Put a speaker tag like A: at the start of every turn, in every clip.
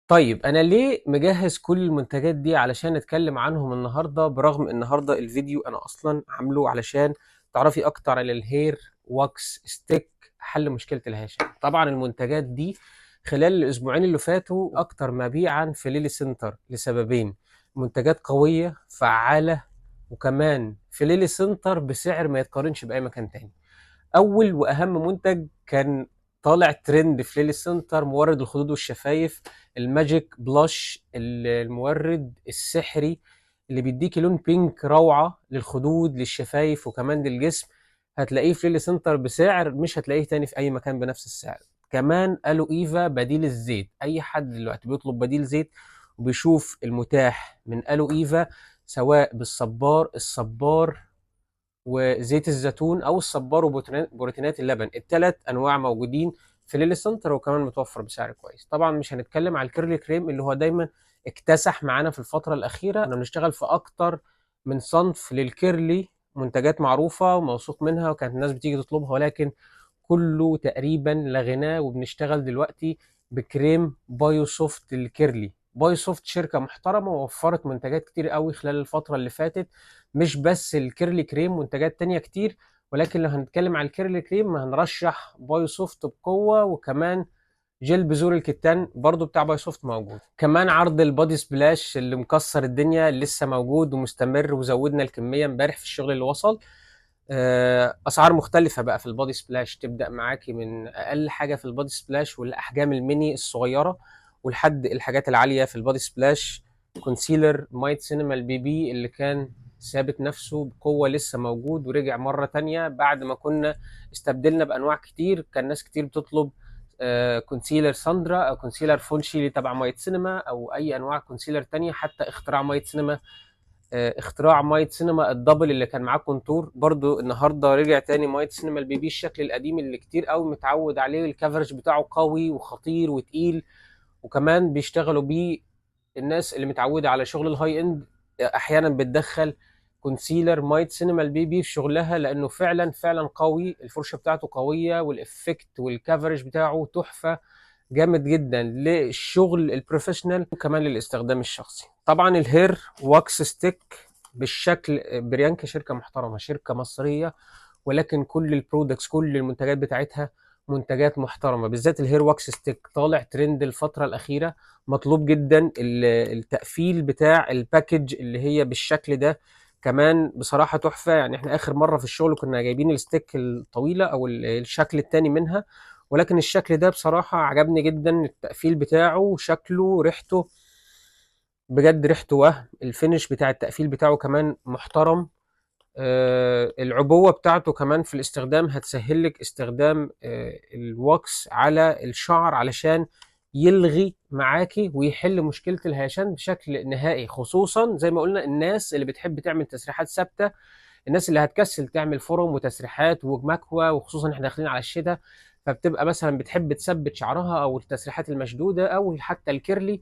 A: طيب انا ليه مجهز كل المنتجات دي علشان نتكلم عنهم النهارده، برغم النهارده الفيديو انا اصلا عامله علشان تعرفي اكتر على الهير واكس ستيك، حل مشكله الهشام. طبعا المنتجات دي خلال الاسبوعين اللي فاتوا اكتر مبيعا في ليلي سنتر لسببين: منتجات قويه فعاله، وكمان في ليلي سنتر بسعر ما يتقارنش باي مكان تاني. اول واهم منتج كان طالع ترند في ليلي سنتر مورد الخدود والشفايف، الماجيك بلاش، المورد السحري اللي بيديكي لون بينك روعة للخدود للشفايف وكمان للجسم. هتلاقيه في ليلي سنتر بسعر مش هتلاقيه تاني في اي مكان بنفس السعر. كمان الو ايفا بديل الزيت، اي حد دلوقتي بيطلب بديل زيت وبيشوف المتاح من الو ايفا، سواء بالصبار، الصبار وزيت الزيتون او الصبار وبروتينات اللبن، الثلاث انواع موجودين في ليلي سنتر وكمان متوفر بسعر كويس. طبعا مش هنتكلم على الكيرلي كريم اللي هو دايما اكتسح معانا في الفتره الاخيره. احنا بنشتغل في اكتر من صنف للكيرلي، منتجات معروفه وموثوق منها وكانت الناس بتيجي تطلبها، ولكن كله تقريبا لغناه. وبنشتغل دلوقتي بكريم بايو سوفت الكيرلي. بايو سوفت شركة محترمة ووفرت منتجات كتير قوي خلال الفترة اللي فاتت، مش بس الكيرلي كريم، منتجات تانية كتير. ولكن لو هنتكلم على الكيرلي كريم هنرشح بايو سوفت بقوة، وكمان جيل بذور الكتان برضو بتاع باي سوفت موجود. كمان عرض البادي سبلاش اللي مكسر الدنيا لسه موجود ومستمر، وزودنا الكمية امبارح في الشغل اللي وصل. اسعار مختلفه بقى في البادي سبلاش، تبدا معاكي من اقل حاجه في البادي سبلاش والاحجام الميني الصغيره، ولحد الحاجات العاليه في البادي سبلاش. كونسيلر مايت سينما البي بي اللي كان ثابت نفسه بقوه لسه موجود ورجع مره تانية بعد ما كنا استبدلنا بانواع كتير. كان ناس كتير بتطلب كونسيلر ساندرا او كونسيلر فونشي اللي تبع مايت سينما او اي انواع كونسيلر تانية. حتى اختراع مايت سينما، اختراع مايت سينما الدبل اللي كان معاه كونتور، برضو النهارده رجع تاني مايت سينما البي بي الشكل القديم اللي كتير قوي متعود عليه. الكفرج بتاعه قوي وخطير وتقيل، وكمان بيشتغلوا بيه الناس اللي متعوده على شغل الهاي اند. احيانا بتدخل كونسيلر مايت سينما البي بي في شغلها لانه فعلا فعلا قوي، الفرشه بتاعته قويه والافكت والكفرج بتاعه تحفه، جامد جدا للشغل البروفيشنال وكمان للاستخدام الشخصي. طبعا الهير واكس ستيك بالشكل، بريانكا شركة محترمة، شركة مصرية، ولكن كل البرودكتس كل المنتجات بتاعتها منتجات محترمة. بالذات الهير واكس ستيك طالع ترند الفترة الأخيرة، مطلوب جدا. التقفيل بتاع الباكج اللي هي بالشكل ده كمان بصراحة تحفة. يعني احنا آخر مرة في الشغل كنا جايبين الستيك الطويلة أو الشكل التاني منها، ولكن الشكل ده بصراحة عجبني جدا. التقفيل بتاعه، شكله، ريحته، بجد ريحته وهم. الفينش بتاع التقفيل بتاعه كمان محترم. العبوة بتاعته كمان في الاستخدام هتسهل لك استخدام الواكس على الشعر علشان يلغي معاكي ويحل مشكلة الهيشان بشكل نهائي، خصوصا زي ما قلنا الناس اللي بتحب تعمل تسريحات ثابتة، الناس اللي هتكسل تعمل فورم وتسريحات ومكوى، وخصوصا احنا داخلين على الشتاء، فبتبقى مثلا بتحب تثبت شعرها او التسريحات المشدوده او حتى الكيرلي.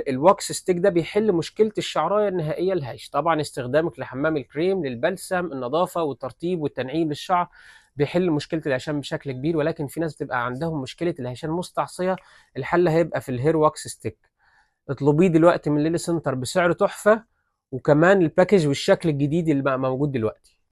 A: الواكس ستيك ده بيحل مشكله الشعرايه النهائيه الهش. طبعا استخدامك لحمام الكريم للبلسم، النظافه والترطيب والتنعيم للشعر، بيحل مشكله الهشام بشكل كبير. ولكن في ناس بتبقى عندهم مشكله الهشام مستعصيه، الحل هيبقى في الهير واكس ستيك. اطلبيه دلوقتي من ليلي سنتر بسعر تحفه، وكمان الباكج والشكل الجديد اللي بقى موجود دلوقتي.